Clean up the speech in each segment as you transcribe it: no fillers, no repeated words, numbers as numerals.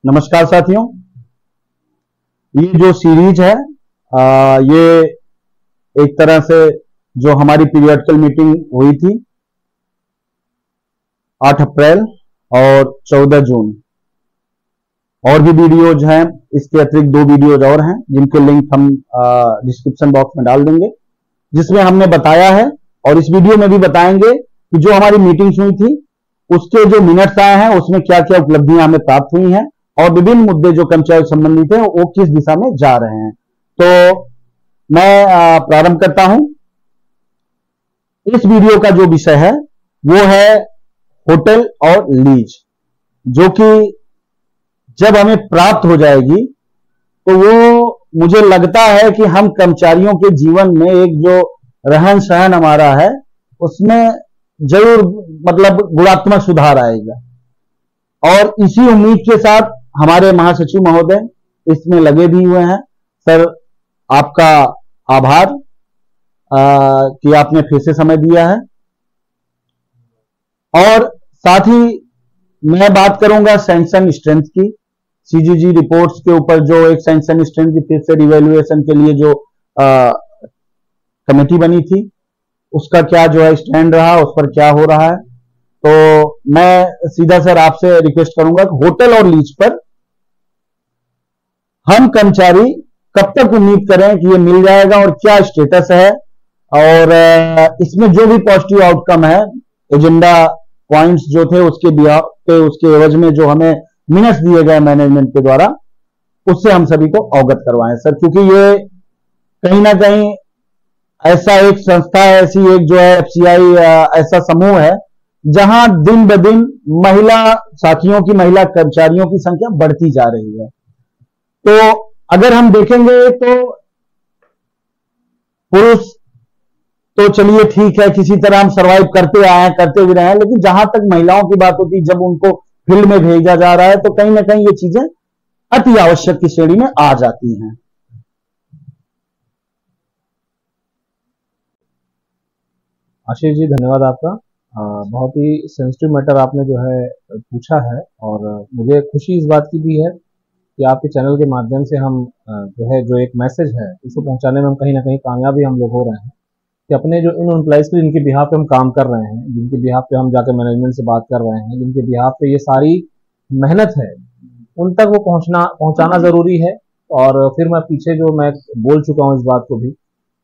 नमस्कार साथियों, ये जो सीरीज है ये एक तरह से जो हमारी पीरियडिकल मीटिंग हुई थी 8 अप्रैल और 14 जून, और भी वीडियोज हैं। इसके अतिरिक्त 2 वीडियोज और हैं जिनके लिंक हम डिस्क्रिप्शन बॉक्स में डाल देंगे, जिसमें हमने बताया है और इस वीडियो में भी बताएंगे कि जो हमारी मीटिंग्स हुई थी उसके जो मिनट्स आए हैं उसमें क्या क्या उपलब्धियां हमें प्राप्त हुई हैं और विभिन्न मुद्दे जो कर्मचारी संबंधित हैं वो किस दिशा में जा रहे हैं। तो मैं प्रारंभ करता हूं। इस वीडियो का जो विषय है वो है होटल और लीज, जो कि जब हमें प्राप्त हो जाएगी तो वो मुझे लगता है कि हम कर्मचारियों के जीवन में एक जो रहन सहन हमारा है उसमें जरूर मतलब गुणात्मक सुधार आएगा। और इसी उम्मीद के साथ हमारे महासचिव महोदय इसमें लगे भी हुए हैं। सर, आपका आभार कि आपने फिर से समय दिया है। और साथ ही मैं बात करूंगा सैंक्शन स्ट्रेंथ की, सीजीजी रिपोर्ट्स के ऊपर जो एक सैंक्शन स्ट्रेंथ की फिर से रिवैल्यूएशन के लिए जो कमेटी बनी थी उसका क्या जो है स्टैंड रहा, उस पर क्या हो रहा है। तो मैं सीधा सर आपसे रिक्वेस्ट करूंगा कि होटल और लीज पर हम कर्मचारी कब तक उम्मीद करें कि ये मिल जाएगा और क्या स्टेटस है, और इसमें जो भी पॉजिटिव आउटकम है, एजेंडा पॉइंट्स जो थे उसके एवज में जो हमें मिनट्स दिए गए मैनेजमेंट के द्वारा, उससे हम सभी को अवगत करवाएं सर। क्योंकि ये कहीं ना कहीं ऐसा एक संस्था है, ऐसी एक जो है एफसीआई ऐसा समूह है जहां दिन ब दिन महिला साथियों की, महिला कर्मचारियों की संख्या बढ़ती जा रही है। तो अगर हम देखेंगे तो पुरुष तो चलिए ठीक है, किसी तरह हम सरवाइव करते आए हैं, करते भी रहे हैं, लेकिन जहां तक महिलाओं की बात होती है, जब उनको फील्ड में भेजा जा रहा है तो कहीं ना कहीं ये चीजें अति आवश्यक की श्रेणी में आ जाती हैं। आशीष जी, धन्यवाद आपका। बहुत ही सेंसिटिव मैटर आपने जो है पूछा है, और मुझे खुशी इस बात की भी है कि आपके चैनल के माध्यम से हम जो एक मैसेज है उसको पहुंचाने में हम कहीं ना कहीं कामयाब ही हम लोग हो रहे हैं कि अपने जो इन एम्प्लॉइज़ के जिनके बिहाफ पे हम काम कर रहे हैं, जिनके बिहाफ पे हम जाकर मैनेजमेंट से बात कर रहे हैं, जिनके बिहाफ पे ये सारी मेहनत है, उन तक वो पहुंचाना ज़रूरी है। और फिर मैं पीछे जो मैं बोल चुका हूँ इस बात को भी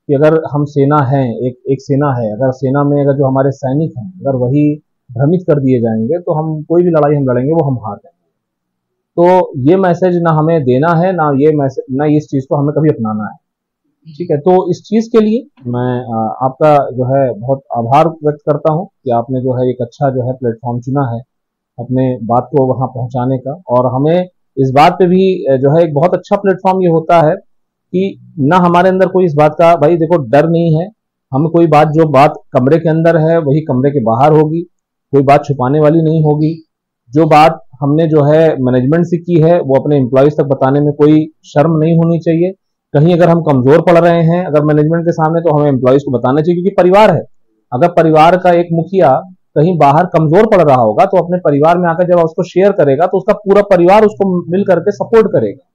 कि अगर हम सेना हैं, एक सेना है, अगर सेना में अगर जो हमारे सैनिक हैं अगर वही भ्रमित कर दिए जाएंगे तो हम कोई भी लड़ाई हम लड़ेंगे वो हम हार जाएंगे। तो ये मैसेज ना हमें देना है, ना इस चीज़ को हमें कभी अपनाना है। ठीक है, तो इस चीज़ के लिए मैं आपका जो है बहुत आभार व्यक्त करता हूँ कि आपने जो है एक अच्छा जो है प्लेटफॉर्म चुना है अपने बात को वहाँ पहुँचाने का। और हमें इस बात पे भी जो है एक बहुत अच्छा प्लेटफॉर्म ये होता है कि ना हमारे अंदर कोई इस बात का, भाई देखो, डर नहीं है। हम कोई बात, जो बात कमरे के अंदर है वही कमरे के बाहर होगी, कोई बात छुपाने वाली नहीं होगी। जो बात हमने जो है मैनेजमेंट से की है वो अपने एम्प्लॉयज तक बताने में कोई शर्म नहीं होनी चाहिए। कहीं अगर हम कमजोर पड़ रहे हैं अगर मैनेजमेंट के सामने, तो हमें एम्प्लॉयज को बताना चाहिए, क्योंकि परिवार है। अगर परिवार का एक मुखिया कहीं बाहर कमजोर पड़ रहा होगा तो अपने परिवार में आकर जब उसको शेयर करेगा तो उसका पूरा परिवार उसको मिल करके सपोर्ट करेगा।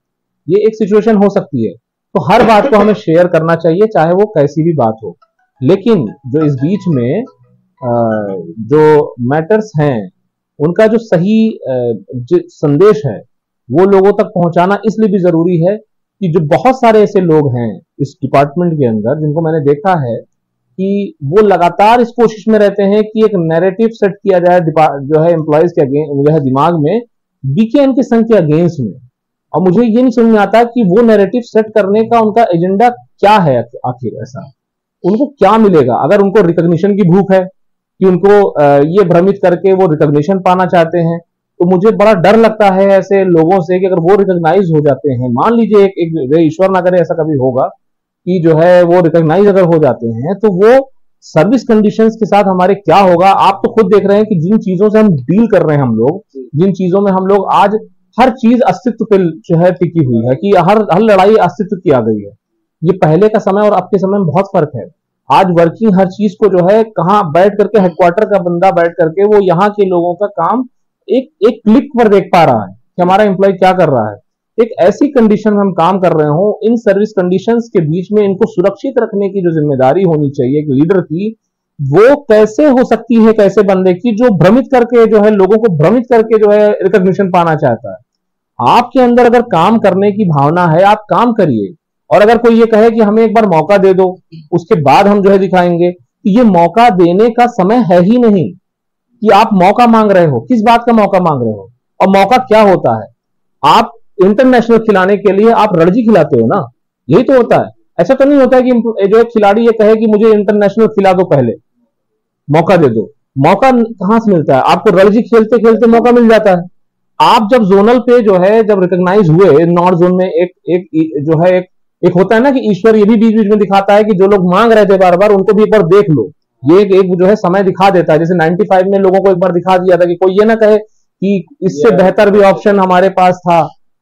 ये एक सिचुएशन हो सकती है। तो हर बात को हमें शेयर करना चाहिए, चाहे वो कैसी भी बात हो। लेकिन जो इस बीच में जो मैटर्स हैं उनका जो सही संदेश है वो लोगों तक पहुंचाना इसलिए भी जरूरी है कि जो बहुत सारे ऐसे लोग हैं इस डिपार्टमेंट के अंदर जिनको मैंने देखा है कि वो लगातार इस कोशिश में रहते हैं कि एक नैरेटिव सेट किया जाए जो है एम्प्लॉयज के जो है दिमाग में, बीकेएम के संघ के अगेंस्ट में। और मुझे ये नहीं समझ में आता कि वो नैरेटिव सेट करने का उनका एजेंडा क्या है, आखिर ऐसा उनको क्या मिलेगा। अगर उनको रिकॉग्निशन की भूख है कि उनको ये भ्रमित करके वो रिकॉग्निशन पाना चाहते हैं, तो मुझे बड़ा डर लगता है ऐसे लोगों से कि अगर वो रिकॉग्नाइज हो जाते हैं, मान लीजिए एक ईश्वर ना करे ऐसा कभी होगा कि जो है वो रिकॉग्नाइज अगर हो जाते हैं, तो वो सर्विस कंडीशंस के साथ हमारे क्या होगा। आप तो खुद देख रहे हैं कि जिन चीजों से हम डील कर रहे हैं, हम लोग जिन चीजों में हम लोग आज हर चीज अस्तित्व पे जो है टिकी हुई है, कि हर लड़ाई अस्तित्व की आ गई है। ये पहले का समय और अब के समय में बहुत फर्क है। आज वर्किंग हर चीज को जो है कहाँ बैठ करके, हेडक्वार्टर का बंदा बैठ करके वो यहाँ के लोगों का काम एक क्लिक पर देख पा रहा है। कि हमारा एम्प्लॉय क्या कर रहा है। एक ऐसी कंडीशन में हम काम कर रहे हो, इन सर्विस कंडीशंस के बीच में इनको सुरक्षित रखने की जो जिम्मेदारी होनी चाहिए एक लीडर की, वो कैसे हो सकती है, कैसे बंदे की जो भ्रमित करके जो है लोगों को भ्रमित करके जो है रिकॉग्निशन पाना चाहता है। आपके अंदर अगर काम करने की भावना है, आप काम करिए। और अगर कोई ये कहे कि हमें एक बार मौका दे दो, उसके बाद हम जो है दिखाएंगे, तो ये मौका देने का समय है ही नहीं कि आप मौका मांग रहे हो। किस बात का मौका मांग रहे हो? और मौका क्या होता है? आप इंटरनेशनल खिलाने के लिए आप रणजी खिलाते हो ना, यही तो होता है। ऐसा तो नहीं होता है कि जो एक खिलाड़ी ये कहे कि मुझे इंटरनेशनल खिला दो, पहले मौका दे दो। मौका कहां से मिलता है? आपको रणजी खेलते खेलते मौका मिल जाता है। आप जब जोनल पे जो है जब रिकॉग्नाइज हुए नॉर्थ जोन में, एक जो है एक होता है ना कि ईश्वर ये भी बीच बीच में दिखाता है कि जो लोग मांग रहे थे बार बार उनको भी एक बार देख लो। ये एक जो है समय दिखा देता है। जैसे 95 में लोगों को एक बार दिखा दिया था कि कोई ये ना कहे कि इससे बेहतर भी ऑप्शन हमारे पास था,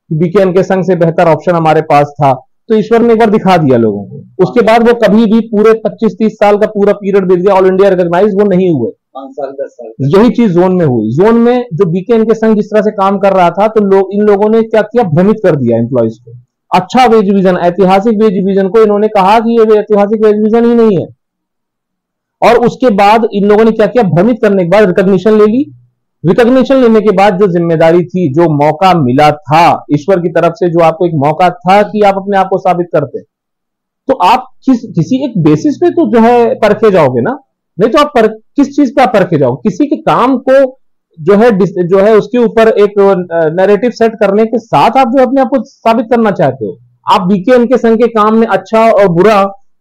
बीकेएन के संघ से बेहतर ऑप्शन हमारे पास था, तो ईश्वर ने एक बार दिखा दिया लोगों को। उसके बाद वो कभी भी पूरे 25-30 साल का पूरा पीरियड बीत गया, ऑल इंडिया रिकॉग्नाइज वो नहीं हुए। 5 साल 10 साल यही चीज जोन में हुई। जोन में जो बीकेएन के संघ जिस तरह से काम कर रहा था, तो लोग इन लोगों ने क्या किया, भ्रमित कर दिया एम्प्लॉइज को। अच्छा वेज डिवीजन, ऐतिहासिक वेज डिवीजन को इन्होंने कहा कि ये ऐतिहासिक वेज डिवीजन ही नहीं है। और उसके बाद इन लोगों ने क्या किया, भ्रमित करने के बाद रिकॉग्निशन ले ली। रिकॉग्निशन लेने के बाद जो जिम्मेदारी थी, जो मौका मिला था ईश्वर की तरफ से, जो आपको एक मौका था कि आप अपने आप को साबित करते, तो आप किसी एक बेसिस पे तो जो है परखे जाओगे ना, नहीं तो आप किस चीज पे आप परखे जाओगे? किसी के काम को जो है उसके ऊपर एक नैरेटिव सेट करने के साथ आप जो अपने आप को साबित करना चाहते हो। आप बीकेएन के संघ के काम में अच्छा और बुरा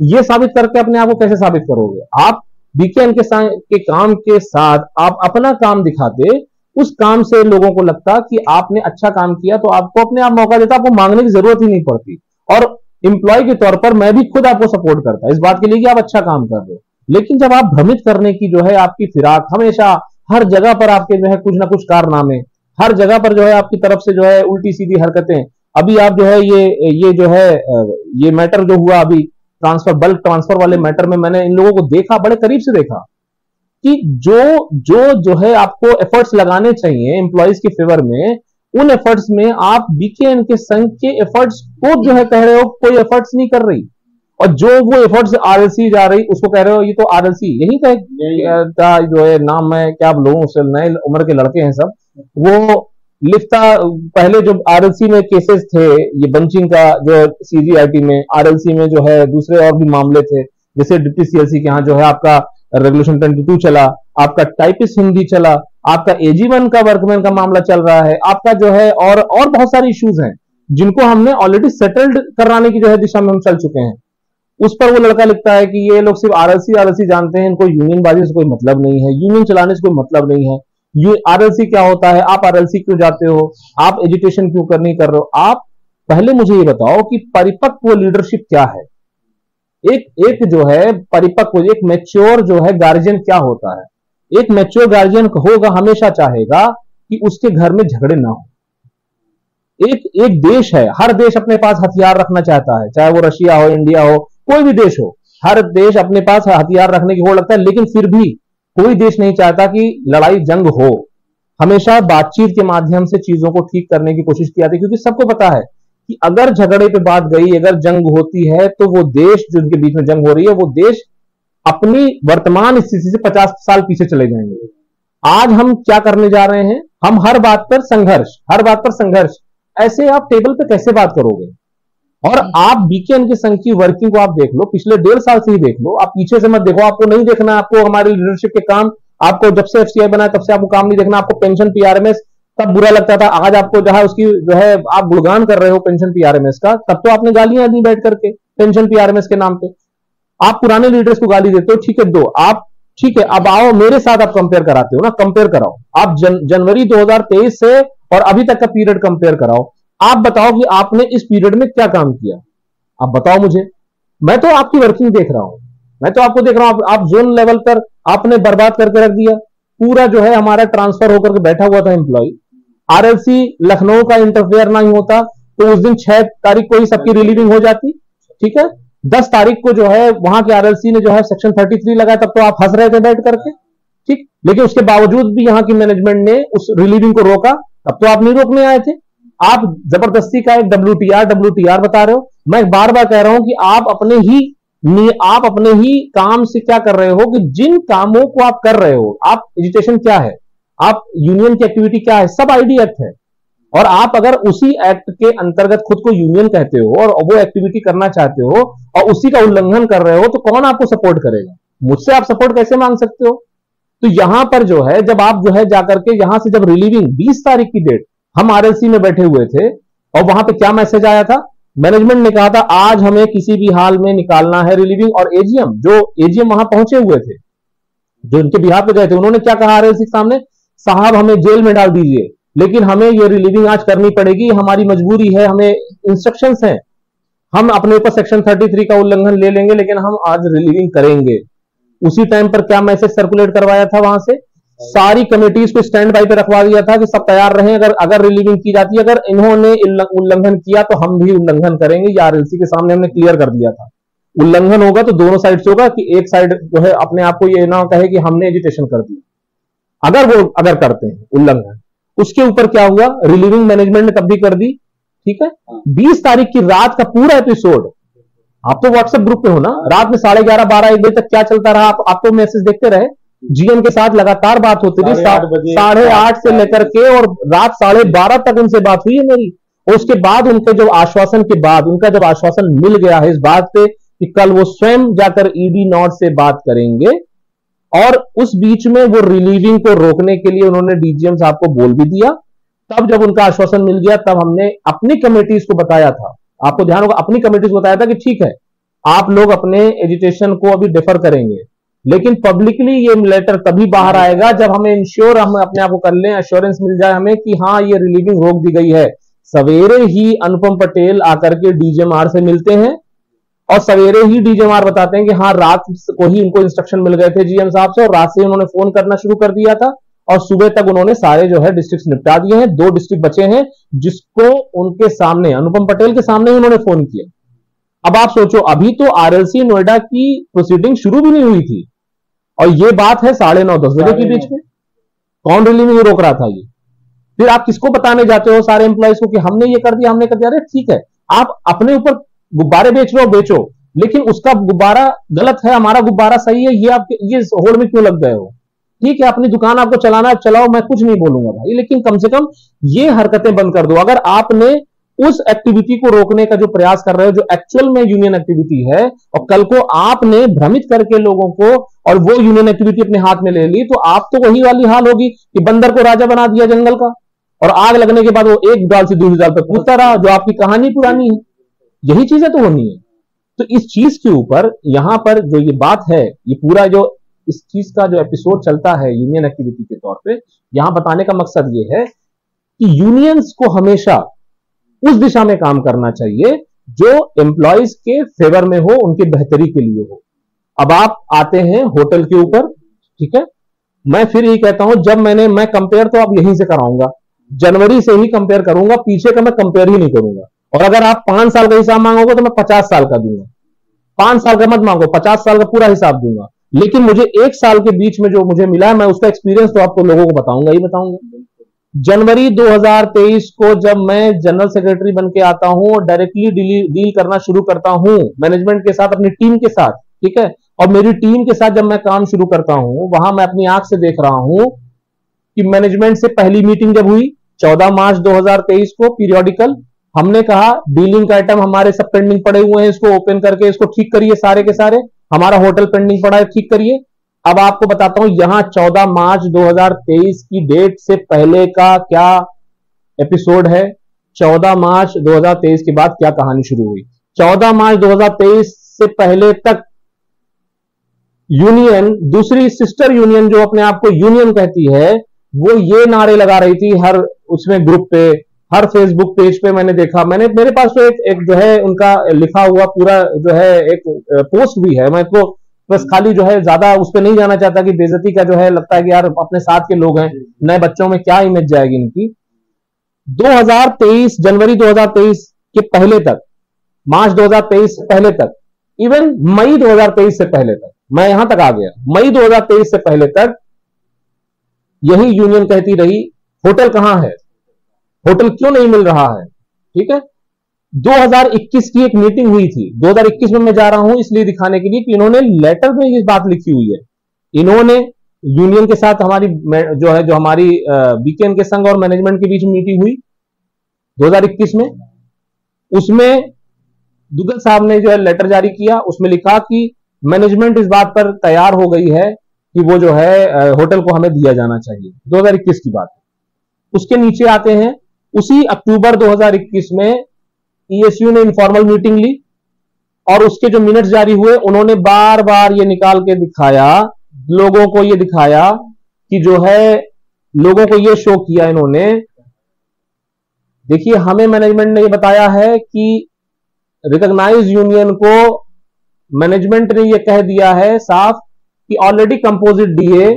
ये साबित करके अपने आप को कैसे साबित करोगे? आप बीकेएन के संघ के काम के साथ आप अपना काम दिखाते, उस काम से लोगों को लगता कि आपने अच्छा काम किया, तो आपको अपने आप मौका देता, आपको मांगने की जरूरत ही नहीं पड़ती। और इंप्लॉय के तौर पर मैं भी खुद आपको सपोर्ट करता इस बात के लिए कि आप अच्छा काम कर रहे हो। लेकिन जब आप भ्रमित करने की जो है आपकी फिराक, हमेशा हर जगह पर आपके जो है कुछ ना कुछ कारनामे, हर जगह पर जो है आपकी तरफ से जो है उल्टी सीधी हरकतें। अभी आप जो है ये जो है ये मैटर जो हुआ अभी ट्रांसफर, बल्क ट्रांसफर वाले मैटर में, मैंने इन लोगों को देखा, बड़े करीब से देखा कि जो है आपको एफर्ट्स लगाने चाहिए एम्प्लॉइज के फेवर में, उन एफर्ट्स में आप बीकेएन के संघ के एफर्ट्स को जो है कह रहे हो कोई एफर्ट्स नहीं कर रही, और जो वो एफर्ट्स आरएलसी जा रही उसको कह रहे हो ये तो आरएलसी यही का जो है नाम है, क्या बोलूं, उससे नए उम्र के लड़के हैं सब। वो लिफ्ता पहले जो आरएलसी में केसेस थे, ये बंचिंग का जो सीजीआईटी में, आरएलसी में जो है दूसरे और भी मामले थे, जैसे डिप्टी सीएलसी के यहाँ जो है आपका रेगुलेशन 22 चला, आपका टाइपिस्ट हिंदी चला, आपका एजी1 का वर्कमैन का मामला चल रहा है, आपका जो है और बहुत सारे इश्यूज हैं जिनको हमने ऑलरेडी सेटल्ड कराने की जो है दिशा में हम चल चुके हैं। उस पर वो लड़का लिखता है कि ये लोग सिर्फ आरएलसी जानते हैं, इनको यूनियन बाजी से कोई मतलब नहीं है, यूनियन चलाने से कोई मतलब नहीं है, ये आरएलसी क्या होता है, आप आरएलसी क्यों जाते हो, आप एजुटेशन क्यों नहीं कर रहे हो। आप पहले मुझे ये बताओ कि परिपक्व लीडरशिप क्या है, एक जो है परिपक्व, एक मैच्योर जो है गार्जियन क्या होता है। एक मैच्योर गार्जियन होगा, हमेशा चाहेगा कि उसके घर में झगड़े ना हो। एक देश है, हर देश अपने पास हथियार रखना चाहता है, चाहे वो रशिया हो, इंडिया हो, कोई भी देश हो, हर देश अपने पास हथियार रखने की होड़ लगता है। लेकिन फिर भी कोई देश नहीं चाहता कि लड़ाई जंग हो। हमेशा बातचीत के माध्यम से चीजों को ठीक करने की कोशिश की जाती है, क्योंकि सबको पता है कि अगर झगड़े पे बात गई, अगर जंग होती है, तो वो देश जिनके बीच में जंग हो रही है, वो देश अपनी वर्तमान स्थिति से 50 साल पीछे चले जाएंगे। आज हम क्या करने जा रहे हैं, हम हर बात पर संघर्ष, हर बात पर संघर्ष। ऐसे आप टेबल पे कैसे बात करोगे? और आप बीकेएन के संघ की वर्किंग को आप देख लो, पिछले 1.5 साल से ही देख लो, आप पीछे से मत देखो। आपको नहीं देखना, आपको हमारे लीडरशिप के काम, आपको जब से एफसीआई बना तब से आपको काम नहीं देखना। आपको पेंशन पीआरएमएस तब बुरा लगता था, आज आपको जहां उसकी जो है आप गुणगान कर रहे हो पेंशन पीआरएमएस का, तब तो आपने गालियां दी बैठ करके पेंशन पीआरएमएस के नाम पे। आप पुराने लीडर्स को गाली देते हो, ठीक है दो, आप ठीक है, अब आओ मेरे साथ आप कंपेयर कराते हो ना, कंपेयर कराओ। आप जनवरी 2023 से और अभी तक का पीरियड कंपेयर कराओ। आप बताओ कि आपने इस पीरियड में क्या काम किया, आप बताओ मुझे। मैं तो आपकी वर्किंग देख रहा हूं, मैं तो आपको देख रहा हूं। आप जोन लेवल पर आपने बर्बाद करके रख दिया पूरा, जो है हमारा ट्रांसफर होकर के बैठा हुआ था एम्प्लॉय। आरएलसी लखनऊ का इंटरफेयर नहीं होता तो उस दिन 6 तारीख को ही सबकी रिलीविंग हो जाती, ठीक है। 10 तारीख को जो है वहां के आरएलसी ने जो है सेक्शन 33 लगाया, तब तो आप हंस रहे थे बैठ करके, ठीक। लेकिन उसके बावजूद भी यहाँ की मैनेजमेंट ने उस रिलीविंग को रोका, तब तो आप नहीं रोकने आए थे। आप जबरदस्ती का एक WTR बता रहे हो। मैं बार बार कह रहा हूं कि आप अपने ही काम से क्या कर रहे हो कि जिन कामों को आप कर रहे हो, आप एजुटेशन क्या है, आप यूनियन की एक्टिविटी क्या है, सब ID एक्ट है। और आप अगर उसी एक्ट के अंतर्गत खुद को यूनियन कहते हो और वो एक्टिविटी करना चाहते हो और उसी का उल्लंघन कर रहे हो, तो कौन आपको सपोर्ट करेगा? मुझसे आप सपोर्ट कैसे मांग सकते हो? तो यहां पर जो है, जब आप जो है जाकर के यहां से जब रिलीविंग 20 तारीख की डेट, हम RLC में बैठे हुए थे और वहां पे क्या मैसेज आया था, मैनेजमेंट ने कहा था आज हमें किसी भी हाल में निकालना है रिलीविंग। और एजीएम वहां पहुंचे हुए थे, जो इनके बिहार पे गए थे, उन्होंने क्या कहा RLC के सामने, साहब हमें जेल में डाल दीजिए, लेकिन हमें ये रिलीविंग आज करनी पड़ेगी, हमारी मजबूरी है, हमें इंस्ट्रक्शंस हैं, हम अपने ऊपर सेक्शन 33 का उल्लंघन ले लेंगे लेकिन हम आज रिलीविंग करेंगे। उसी टाइम पर क्या मैसेज सर्कुलेट करवाया था वहां से, सारी कमेटीज को स्टैंड बाई पे रखवा दिया था कि सब तैयार रहें, अगर रिलीविंग की जाती है, अगर इन्होंने उल्लंघन किया तो हम भी उल्लंघन करेंगे। या RLC के सामने हमने क्लियर कर दिया था, उल्लंघन होगा तो दोनों साइड से होगा, कि एक साइड जो है अपने आप को ये ना कहे कि हमने एजिटेशन कर दिया। अगर करते हैं उल्लंघन, उसके ऊपर क्या हुआ, रिलीविंग मैनेजमेंट ने तब भी कर दी। ठीक है, 20 तारीख की रात का पूरा एपिसोड, आप तो व्हाट्सएप ग्रुप पे हो ना, रात में 11:30, 12, 1 बजे तक क्या चलता रहा, आप तो मैसेज देखते रहे। GM के साथ लगातार बात होती थी, 8:30 से लेकर के और रात 12:30 तक उनसे बात हुई है मेरी। और उसके बाद उनके जो आश्वासन के बाद, उनका जब आश्वासन मिल गया है इस बात पे कि कल वो स्वयं जाकर ED नॉट से बात करेंगे, और उस बीच में वो रिलीविंग को रोकने के लिए उन्होंने DGM साहब को बोल भी दिया। तब जब उनका आश्वासन मिल गया, तब हमने अपनी कमेटीज को बताया था, आपको ध्यान होगा, अपनी कमेटीज को बताया था कि ठीक है आप लोग अपने एजुटेशन को अभी डिफर करेंगे, लेकिन पब्लिकली ये लेटर तभी बाहर आएगा जब हमें इंश्योर, हम अपने आप को कर लें, एश्योरेंस मिल जाए हमें कि हाँ ये रिलीविंग रोक दी गई है। सवेरे ही अनुपम पटेल आकर के DGMR से मिलते हैं और सवेरे ही DGMR बताते हैं कि हाँ रात को ही उनको इंस्ट्रक्शन मिल गए थे GM साहब से, और रात से उन्होंने फोन करना शुरू कर दिया था और सुबह तक उन्होंने सारे जो है डिस्ट्रिक्ट निपटा दिए हैं। 2 डिस्ट्रिक्ट बचे हैं जिसको उनके सामने, अनुपम पटेल के सामने ही उन्होंने फोन किया। अब आप सोचो, अभी तो RLC नोएडा की प्रोसीडिंग शुरू भी नहीं हुई थी और ये बात है 9:30-10 बजे के बीच में। कौन रिलीविंग रोक रहा था ये? फिर आप किसको बताने जाते हो सारे एम्प्लॉयज को कि हमने ये कर दिया, हमने कर दिया? अरे ठीक है, आप अपने ऊपर गुब्बारे बेच रहे हो, बेचो, लेकिन उसका गुब्बारा गलत है, हमारा गुब्बारा सही है, ये होड़ में क्यों लग गए हो? ठीक है, अपनी दुकान आपको चलाना है, चलाओ, मैं कुछ नहीं बोलूंगा भाई, लेकिन कम से कम ये हरकतें बंद कर दो। अगर आपने उस एक्टिविटी को रोकने का जो प्रयास कर रहे हो जो एक्चुअल में यूनियन एक्टिविटी है, और कल को आपने भ्रमित करके लोगों को और वो यूनियन एक्टिविटी अपने हाथ में ले ली, तो आप तो वही वाली हाल होगी कि बंदर को राजा बना दिया जंगल का, और आग लगने के बाद वो एक डाल से दूसरी डाल पर कूदता रहा, जो आपकी कहानी पुरानी है। यही चीजें तो होनी है। तो इस चीज के ऊपर यहां पर जो ये बात है, ये पूरा जो इस चीज का जो एपिसोड चलता है यूनियन एक्टिविटी के तौर पे, यहां बताने का मकसद ये है कि यूनियंस को हमेशा उस दिशा में काम करना चाहिए जो एम्प्लॉयज के फेवर में हो, उनकी बेहतरी के लिए हो। अब आप आते हैं होटल के ऊपर, ठीक है, मैं फिर यही कहता हूं, जब मैं कंपेयर तो आप यहीं से कराऊंगा, जनवरी से ही कंपेयर करूंगा, पीछे का मैं कंपेयर ही नहीं करूंगा। और अगर आप 5 साल का हिसाब मांगोगे तो मैं 50 साल का दूंगा, 5 साल का मत मांगो, 50 साल का पूरा हिसाब दूंगा। लेकिन मुझे 1 साल के बीच में जो मुझे मिला है, मैं उसका एक्सपीरियंस तो आपको लोगों को बताऊंगा ही बताऊंगा। जनवरी 2023 को जब मैं जनरल सेक्रेटरी बन के आता हूं और डायरेक्टली डील करना शुरू करता हूं मैनेजमेंट के साथ, अपनी टीम के साथ, ठीक है, और मेरी टीम के साथ जब मैं काम शुरू करता हूं, वहां मैं अपनी आंख से देख रहा हूं कि मैनेजमेंट से पहली मीटिंग जब हुई 14 मार्च 2023 को, पीरियोडिकल, हमने कहा डीलिंग का आइटम हमारे सब पेंडिंग पड़े हुए हैं, इसको ओपन करके इसको ठीक करिए, सारे के सारे, हमारा होटल पेंडिंग पड़ा है, ठीक करिए। अब आपको बताता हूं यहां 14 मार्च 2023 की डेट से पहले का क्या एपिसोड है, 14 मार्च 2023 के बाद क्या कहानी शुरू हुई। 14 मार्च 2023 से पहले तक यूनियन, दूसरी सिस्टर यूनियन जो अपने आप को यूनियन कहती है, वो ये नारे लगा रही थी हर उसमें ग्रुप पे, हर फेसबुक पेज पे मैंने देखा, मेरे पास तो एक जो है उनका लिखा हुआ पूरा जो है एक पोस्ट भी है, मैं तो बस खाली जो है ज्यादा उस पर नहीं जाना चाहता कि बेइज्जती का जो है लगता है कि यार अपने साथ के लोग हैं, नए बच्चों में क्या इमेज जाएगी इनकी। 2023 जनवरी 2023 के पहले तक, मार्च 2023 से पहले तक, इवन मई 2023 से पहले तक, मैं यहां तक आ गया, मई 2023 से पहले तक यही यूनियन कहती रही होटल कहां है, होटल क्यों नहीं मिल रहा है। ठीक है, 2021 की एक मीटिंग हुई थी, 2021 में मैं जा रहा हूं इसलिए दिखाने के लिए कि इन्होंने लेटर में ये बात लिखी हुई है। इन्होंने यूनियन के साथ हमारी जो हमारी बीकेएन के संघ और मैनेजमेंट के बीच मीटिंग हुई 2021 में, उसमें दुग्गल साहब ने जो है लेटर जारी किया, उसमें लिखा कि मैनेजमेंट इस बात पर तैयार हो गई है कि वो जो है होटल को हमें दिया जाना चाहिए। 2021 की बात है। उसके नीचे आते हैं, उसी अक्टूबर 2021 में ईएसयू ने इनफॉर्मल मीटिंग ली और उसके जो मिनट्स जारी हुए, उन्होंने बार बार ये निकाल के दिखाया, लोगों को ये दिखाया कि जो है, लोगों को ये शो किया इन्होंने, देखिए हमें मैनेजमेंट ने ये बताया है कि रिकॉग्नाइज यूनियन को मैनेजमेंट ने ये कह दिया है साफ कि ऑलरेडी कंपोजिट डीए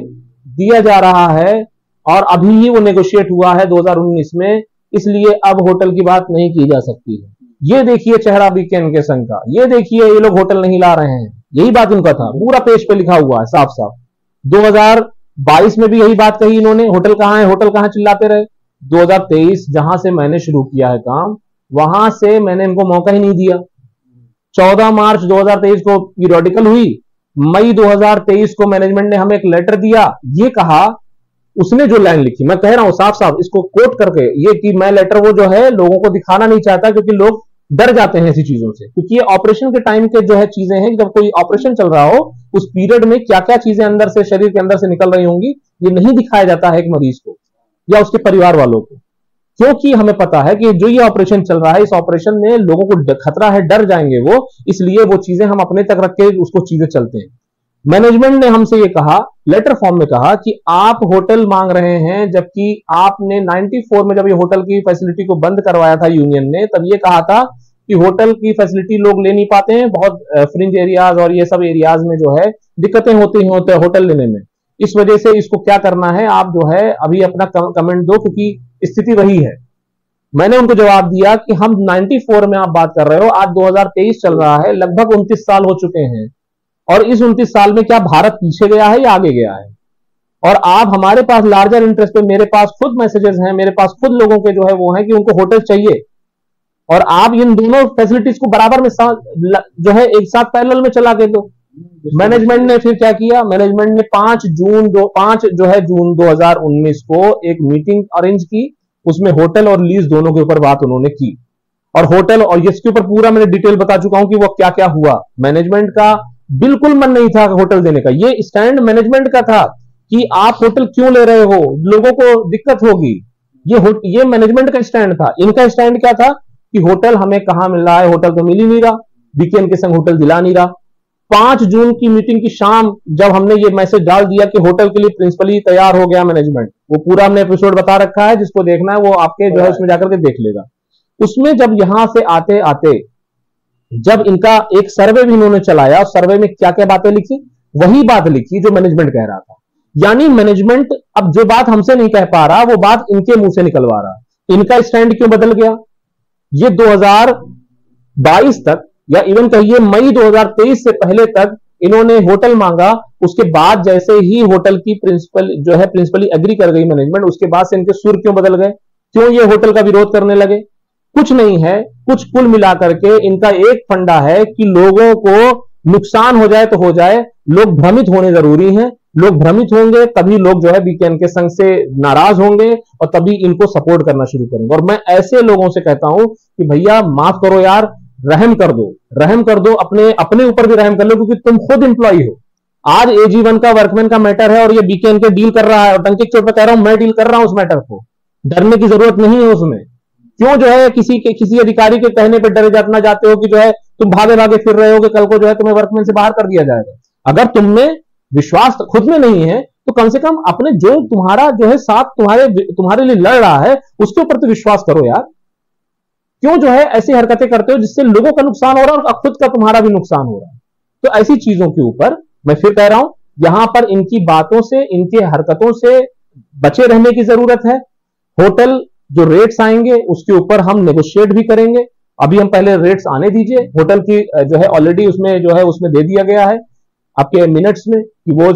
दिया जा रहा है और अभी ही वो नेगोशिएट हुआ है 2019 में, इसलिए अब होटल की बात नहीं की जा सकती है। ये देखिए चेहरा बीकेएन के संघ का, ये देखिए ये लोग होटल नहीं ला रहे हैं, यही बात उनका था, पूरा पेज पे लिखा हुआ है साफ साफ। 2022 में भी यही बात कही इन्होंने, होटल कहां है, होटल कहां, चिल्लाते रहे। 2023 जहां से मैंने शुरू किया है काम, वहां से मैंने इनको मौका ही नहीं दिया। 14 मार्च 2023 को पीरियोडिकल हुई, मई 2023 को मैनेजमेंट ने हमें एक लेटर दिया, ये कहा, उसने जो लाइन लिखी, मैं कह रहा हूं साफ साफ इसको कोट करके, ये कि मैं लेटर वो जो है लोगों को दिखाना नहीं चाहता क्योंकि लोग डर जाते हैं ऐसी चीजों से, क्योंकि ये ऑपरेशन के टाइम के जो है चीजें हैं, जब कोई ऑपरेशन चल रहा हो उस पीरियड में क्या क्या चीजें अंदर से, शरीर के अंदर से निकल रही होंगी, ये नहीं दिखाया जाता है एक मरीज को या उसके परिवार वालों को, क्योंकि हमें पता है कि जो ये ऑपरेशन चल रहा है, इस ऑपरेशन में लोगों को खतरा है, डर जाएंगे वो, इसलिए वो चीजें हम अपने तक रख के उसको चीजें चलते हैं। मैनेजमेंट ने हमसे ये कहा, लेटर फॉर्म में कहा कि आप होटल मांग रहे हैं, जबकि आपने 94 में जब ये होटल की फैसिलिटी को बंद करवाया था यूनियन ने, तब ये कहा था कि होटल की फैसिलिटी लोग ले नहीं पाते हैं, बहुत फ्रिंज एरियाज और ये सब एरियाज में जो है दिक्कतें होती हैं होटल लेने में, इस वजह से इसको क्या करना है, आप जो है अभी अपना कमेंट दो क्योंकि स्थिति वही है। मैंने उनको जवाब दिया कि हम 94 में आप बात कर रहे हो, आज 2023 चल रहा है, लगभग 29 साल हो चुके हैं, और इस 29 साल में क्या भारत पीछे गया है या आगे गया है? और आप हमारे पास लार्जर इंटरेस्ट पे, मेरे पास खुद मैसेजेस हैं, मेरे पास खुद लोगों के जो है वो हैं कि उनको होटल चाहिए, और आप इन दोनों फैसिलिटीज को बराबर में जो है एक साथ पैरेलल में चला के दो। मैनेजमेंट ने फिर क्या किया, मैनेजमेंट ने 5 जून 2019 को एक मीटिंग अरेंज की, उसमें होटल और लीज दोनों के ऊपर बात उन्होंने की, और होटल और इसके ऊपर पूरा मैंने डिटेल बता चुका हूं कि वो क्या क्या हुआ। मैनेजमेंट का बिल्कुल मन नहीं था होटल देने का, ये स्टैंड मैनेजमेंट का था कि आप होटल क्यों ले रहे हो, लोगों को दिक्कत होगी, ये मैनेजमेंट का स्टैंड था। इनका स्टैंड क्या था कि होटल हमें कहां मिल रहा है, होटल तो मिल ही नहीं रहा, बीकेएन के संग होटल दिला नहीं रहा। 5 जून की मीटिंग की शाम जब हमने ये मैसेज डाल दिया कि होटल के लिए प्रिंसिपली तैयार हो गया मैनेजमेंट, वो पूरा हमने एपिसोड बता रखा है, जिसको देखना है वो आपके जो है उसमें जाकर के देख लेगा। उसमें जब यहां से आते आते जब इनका एक सर्वे भी इन्होंने चलाया, उस सर्वे में क्या क्या बातें लिखी, वही बात लिखी जो मैनेजमेंट कह रहा था। यानी मैनेजमेंट अब जो बात हमसे नहीं कह पा रहा, वो बात इनके मुंह से निकलवा रहा। इनका स्टैंड क्यों बदल गया? ये 2022 तक या इवन कहिए मई 2023 से पहले तक इन्होंने होटल मांगा, उसके बाद जैसे ही होटल की प्रिंसिपली एग्री कर गई मैनेजमेंट, उसके बाद से इनके सुर क्यों बदल गए, क्यों ये होटल का विरोध करने लगे? कुछ नहीं है, कुछ कुल मिलाकर के इनका एक फंडा है कि लोगों को नुकसान हो जाए तो हो जाए, लोग भ्रमित होने जरूरी हैं, लोग भ्रमित होंगे तभी लोग जो है बीकेएन के संघ से नाराज होंगे और तभी इनको सपोर्ट करना शुरू करेंगे। और मैं ऐसे लोगों से कहता हूं कि भैया माफ करो यार, रहम कर दो, अपने ऊपर भी रहम कर लो, क्योंकि तुम खुद एम्प्लॉय हो। आज AG1 का वर्कमैन का मैटर है और ये बीकेएन के डील कर रहा है, और टंकी के चोट पर कह रहा हूं मैं डील कर रहा हूं उस मैटर को, डरने की जरूरत नहीं है उसमें। क्यों जो है किसी अधिकारी के कहने पर डरे जाना जाते हो कि जो है तुम भागे भागे फिर रहे हो कि कल को जो है तुम्हें वर्कमैन से बाहर कर दिया जाएगा। अगर तुमने विश्वास खुद में नहीं है तो कम से कम अपने जो तुम्हारा जो है साथ तुम्हारे लिए लड़ रहा है उसके ऊपर तो विश्वास करो यार। क्यों जो है ऐसी हरकतें करते हो जिससे लोगों का नुकसान हो रहा है और खुद का तुम्हारा भी नुकसान हो रहा है? तो ऐसी चीजों के ऊपर मैं फिर कह रहा हूं, यहां पर इनकी बातों से, इनकी हरकतों से बचे रहने की जरूरत है। होटल जो रेट्स आएंगे उसके ऊपर हम नेगोशिएट भी करेंगे। अभी हम पहले रेट्स आने दीजिए। होटल की जो है ऑलरेडी उसमें दे दिया गया है आपके मिनट्स में कि वो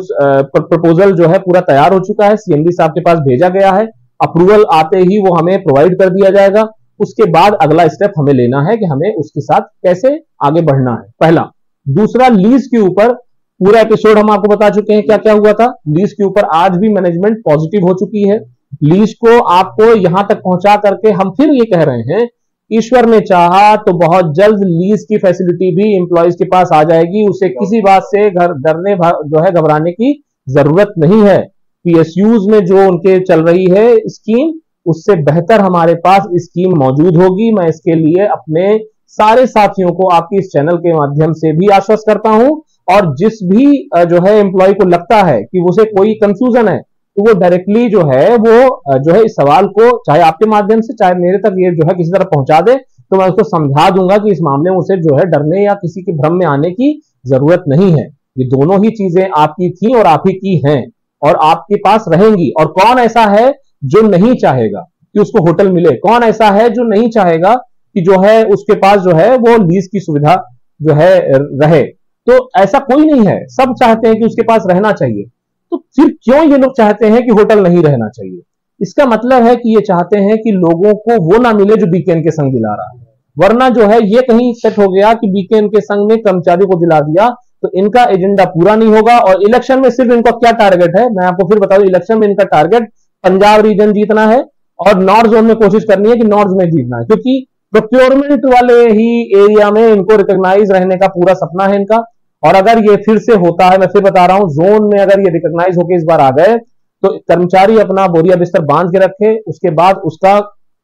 प्रपोजल जो है पूरा तैयार हो चुका है, CMD साहब के पास भेजा गया है। अप्रूवल आते ही वो हमें प्रोवाइड कर दिया जाएगा। उसके बाद अगला स्टेप हमें लेना है कि हमें उसके साथ कैसे आगे बढ़ना है, पहला। दूसरा, लीज के ऊपर पूरा एपिसोड हम आपको बता चुके हैं क्या क्या हुआ था। लीज के ऊपर आज भी मैनेजमेंट पॉजिटिव हो चुकी है। लीज को आपको यहां तक पहुंचा करके हम फिर ये कह रहे हैं, ईश्वर ने चाहा तो बहुत जल्द लीज की फैसिलिटी भी एम्प्लॉयज के पास आ जाएगी। उसे किसी बात से डरने जो है घबराने की जरूरत नहीं है। पीएसयूज में जो उनके चल रही है स्कीम, उससे बेहतर हमारे पास स्कीम मौजूद होगी। मैं इसके लिए अपने सारे साथियों को आपकी इस चैनल के माध्यम से भी आश्वस्त करता हूं। और जिस भी जो है एम्प्लॉय को लगता है कि उसे कोई कंफ्यूजन है, तो वो डायरेक्टली जो है इस सवाल को चाहे आपके माध्यम से चाहे मेरे तक ये जो है किसी तरह पहुंचा दे, तो मैं उसको समझा दूंगा कि इस मामले में उसे जो है डरने या किसी के भ्रम में आने की जरूरत नहीं है। ये दोनों ही चीजें आपकी थी और आप ही की हैं और आपके पास रहेंगी। और कौन ऐसा है जो नहीं चाहेगा कि उसको होटल मिले? कौन ऐसा है जो नहीं चाहेगा कि जो है उसके पास जो है वो लीज की सुविधा जो है रहे? तो ऐसा कोई नहीं है, सब चाहते हैं कि उसके पास रहना चाहिए। तो फिर क्यों ये लोग चाहते हैं कि होटल नहीं रहना चाहिए? इसका मतलब है कि ये चाहते हैं कि लोगों को वो ना मिले जो बीकेएन के संग दिला रहा है। वरना जो है ये कहीं सेट हो गया कि बीकेएन के संग ने कर्मचारी को दिला दिया तो इनका एजेंडा पूरा नहीं होगा। और इलेक्शन में सिर्फ इनका क्या टारगेट है, मैं आपको फिर बता दूं, इलेक्शन में इनका टारगेट पंजाब रीजन जीतना है और नॉर्थ जोन में कोशिश करनी है कि नॉर्थ में जीतना है, क्योंकि प्रोक्योरमेंट वाले ही एरिया में इनको रिकॉग्नाइज रहने का पूरा सपना है इनका। और अगर ये फिर से होता है, मैं फिर बता रहा हूं, जोन में अगर ये रिकॉग्नाइज होकर इस बार आ गए तो कर्मचारी अपना बोरिया बिस्तर बांध के रखे, उसके बाद उसका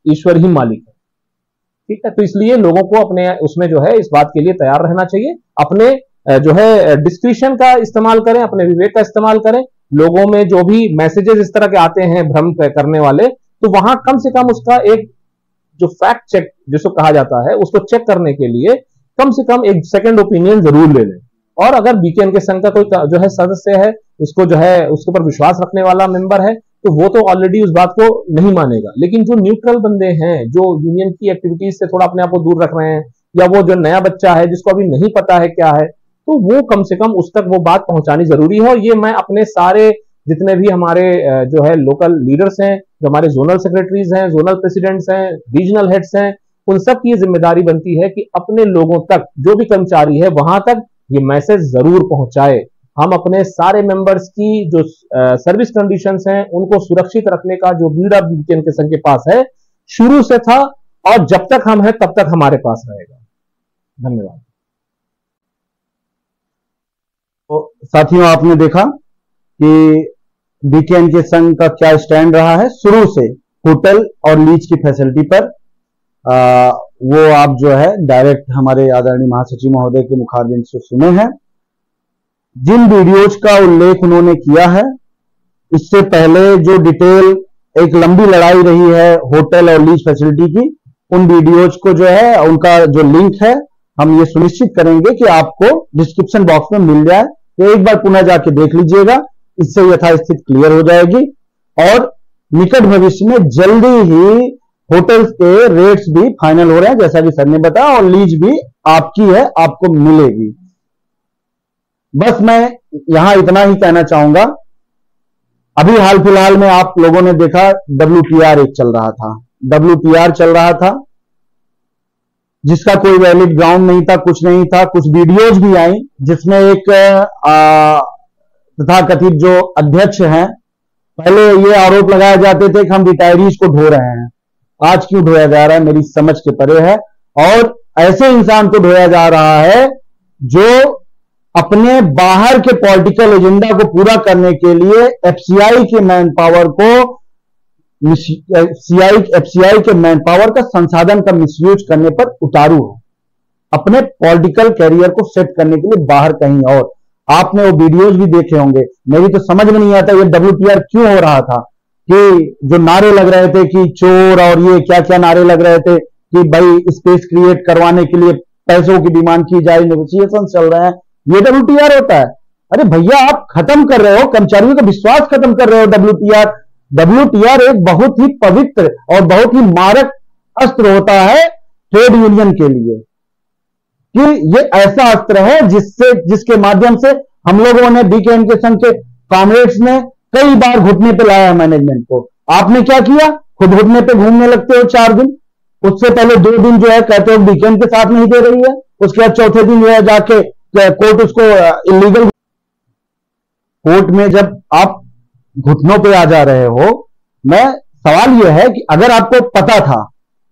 ईश्वर ही मालिक है। ठीक है, तो इसलिए लोगों को अपने उसमें जो है इस बात के लिए तैयार रहना चाहिए। अपने जो है डिस्क्रिशन का इस्तेमाल करें, अपने विवेक का इस्तेमाल करें। लोगों में जो भी मैसेजेस इस तरह के आते हैं भ्रम करने वाले, तो वहां कम से कम उसका एक जो फैक्ट चेक जिसको कहा जाता है उसको चेक करने के लिए कम से कम एक सेकंड ओपिनियन जरूर ले लें। और अगर बीकेएन के संघ का कोई जो है सदस्य है, उसको जो है उसके ऊपर विश्वास रखने वाला मेंबर है, तो वो तो ऑलरेडी उस बात को नहीं मानेगा। लेकिन जो न्यूट्रल बंदे हैं, जो यूनियन की एक्टिविटीज से थोड़ा अपने आप को दूर रख रहे हैं, या वो जो नया बच्चा है जिसको अभी नहीं पता है क्या है, तो वो कम से कम उस तक वो बात पहुंचानी जरूरी है। और ये मैं अपने सारे जितने भी हमारे जो है लोकल लीडर्स हैं, जो हमारे जोनल सेक्रेटरीज हैं, जोनल प्रेसिडेंट्स हैं, रीजनल हेड्स हैं, उन सब की जिम्मेदारी बनती है कि अपने लोगों तक, जो भी कर्मचारी है वहां तक ये मैसेज जरूर पहुंचाए। हम अपने सारे मेंबर्स की जो सर्विस कंडीशंस हैं उनको सुरक्षित रखने का जो बीड़ा बीकेएन के संघ के पास है, शुरू से था और जब तक हम हैं तब तक हमारे पास रहेगा। धन्यवाद। तो साथियों, आपने देखा कि बीकेएन के संघ का क्या स्टैंड रहा है शुरू से होटल और लीज की फैसिलिटी पर। वो आप जो है डायरेक्ट हमारे आदरणीय महासचिव महोदय के मुखारबिंद से सुने हैं। जिन वीडियोज का उल्लेख उन्होंने किया है, इससे पहले जो डिटेल एक लंबी लड़ाई रही है होटल और लीज फैसिलिटी की, उन वीडियोज को जो है उनका जो लिंक है हम ये सुनिश्चित करेंगे कि आपको डिस्क्रिप्शन बॉक्स में मिल जाए। तो एक बार पुनः जाके देख लीजिएगा, इससे यथास्थिति क्लियर हो जाएगी। और निकट भविष्य में जल्दी ही होटल्स के रेट्स भी फाइनल हो रहे हैं, जैसा कि सर ने बताया, और लीज भी आपकी है, आपको मिलेगी। बस मैं यहां इतना ही कहना चाहूंगा। अभी हाल फिलहाल में आप लोगों ने देखा WTR एक चल रहा था, WTR चल रहा था जिसका कोई वैलिड ग्राउंड नहीं था, कुछ नहीं था। कुछ वीडियोज भी आई जिसमें एक तथाकथित जो अध्यक्ष हैं, पहले ये आरोप लगाए जाते थे कि हम रिटायरीज को ढो रहे हैं। आज क्यों ढोया जा रहा है मेरी समझ के परे है। और ऐसे इंसान को ढोया जा रहा है जो अपने बाहर के पॉलिटिकल एजेंडा को पूरा करने के लिए एफसीआई के मैन पावर को एफसीआई के मैन पावर का संसाधन का मिसयूज करने पर उतारू है, अपने पॉलिटिकल कैरियर को सेट करने के लिए बाहर कहीं और। आपने वो वीडियोज भी देखे होंगे। मेरी तो समझ में नहीं आता ये WTR क्यों हो रहा था, कि जो नारे लग रहे थे कि चोर और ये क्या क्या नारे लग रहे थे कि भाई स्पेस क्रिएट करवाने के लिए पैसों की डिमांड की जाए, नेगोशिएशन चल रहे हैं, ये WTR होता है। अरे भैया, आप खत्म कर रहे हो, कर्मचारियों का विश्वास खत्म कर रहे हो। WTR एक बहुत ही पवित्र और बहुत ही मारक अस्त्र होता है ट्रेड यूनियन के लिए, कि ये ऐसा अस्त्र है जिसके माध्यम से हम लोगों ने बीकेएन के संघ के कॉमरेड्स ने कई बार घुटने पे लाया है मैनेजमेंट को। आपने क्या किया, खुद घुटने पे घूमने लगते हो 4 दिन, उससे पहले 2 दिन जो है कहते हो वीकेंड के साथ नहीं दे रही है, उसके बाद चौथे दिन जो है जाके कोर्ट उसको इलीगल। कोर्ट में जब आप घुटनों पे आ जा रहे हो, मैं सवाल यह है कि अगर आपको पता था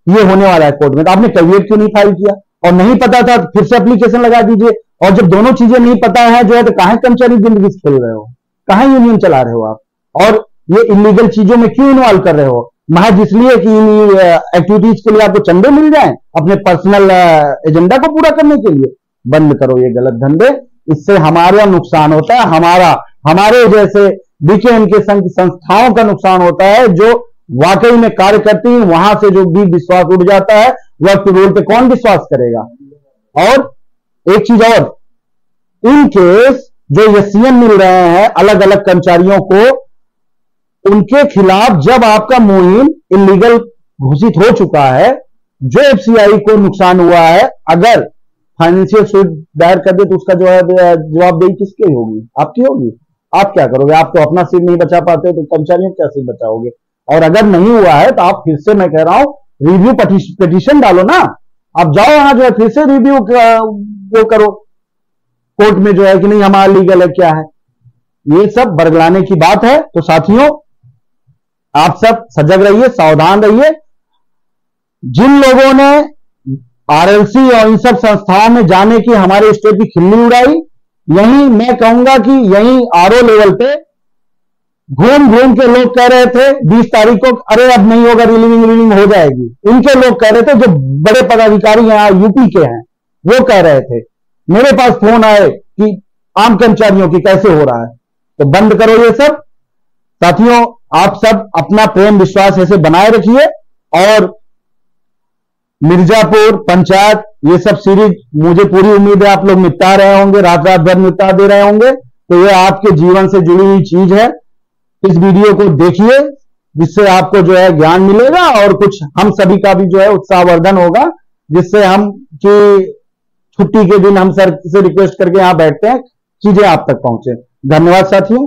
ये होने वाला है कोर्ट में, तो आपने कैविएट क्यों नहीं फाइल किया, और नहीं पता था फिर से एप्लीकेशन लगा दीजिए। और जब दोनों चीजें नहीं पता है जो है, तो कहां कर्मचारी जिंदगी से खेल रहे हो, कहां यूनियन चला रहे हो आप, और ये इलीगल चीजों में क्यों इन्वॉल्व कर रहे हो, महज इसलिए कि इन एक्टिविटीज के लिए आपको चंदे मिल जाएं अपने पर्सनल एजेंडा को पूरा करने के लिए। बंद करो ये गलत धंधे, इससे हमारा नुकसान होता है, हमारे जैसे बीकेएम के संघ संस्थाओं का नुकसान होता है जो वाकई में कार्य करती है। वहां से जो भी विश्वास उड़ जाता है, वक्त रोल पे कौन विश्वास करेगा। और एक चीज और, इन केस जो एससीएन मिल रहे हैं अलग अलग कर्मचारियों को, उनके खिलाफ जब आपका मुहिम इलीगल घोषित हो चुका है, जो एफसीआई को नुकसान हुआ है, अगर फाइनेंशियल सूट दायर कर दे तो उसका जो है जवाबदेही किसकी होगी, आपकी होगी। आप क्या करोगे, आप तो अपना सिर नहीं बचा पाते तो कर्मचारियों क्या सिर बचाओगे। और अगर नहीं हुआ है तो आप फिर से, मैं कह रहा हूं, रिव्यू पिटीशन डालो ना, आप जाओ वहां जो है फिर से रिव्यू वो करो कोर्ट में जो है कि नहीं हमारा लीगल है क्या है। ये सब बरगलाने की बात है। तो साथियों, आप सब सजग रहिए, सावधान रहिए। जिन लोगों ने आरएलसी और इन सब संस्थाओं में जाने की हमारे स्टेट की खिल्ली उड़ाई, यही मैं कहूंगा कि यही आरओ लेवल पे घूम घूम के लोग कह रहे थे 20 तारीख को, अरे अब नहीं होगा, रिलीविंग हो जाएगी। इनके लोग कह रहे थे, जो बड़े पदाधिकारी यहां यूपी के हैं वो कह रहे थे। मेरे पास फोन आए कि आम कर्मचारियों की कैसे हो रहा है। तो बंद करो ये सब। साथियों, आप सब अपना प्रेम विश्वास ऐसे बनाए रखिए। और मिर्जापुर पंचायत ये सब सीरीज मुझे पूरी उम्मीद है आप लोग निपटा रहे होंगे, रात रात भर निपटा दे रहे होंगे। तो ये आपके जीवन से जुड़ी हुई चीज है। इस वीडियो को देखिए, जिससे आपको जो है ज्ञान मिलेगा और कुछ हम सभी का भी जो है उत्साहवर्धन होगा, जिससे हम कि छुट्टी के दिन हम सर से रिक्वेस्ट करके यहां बैठते हैं, चीजें आप तक पहुंचे। धन्यवाद साथियों।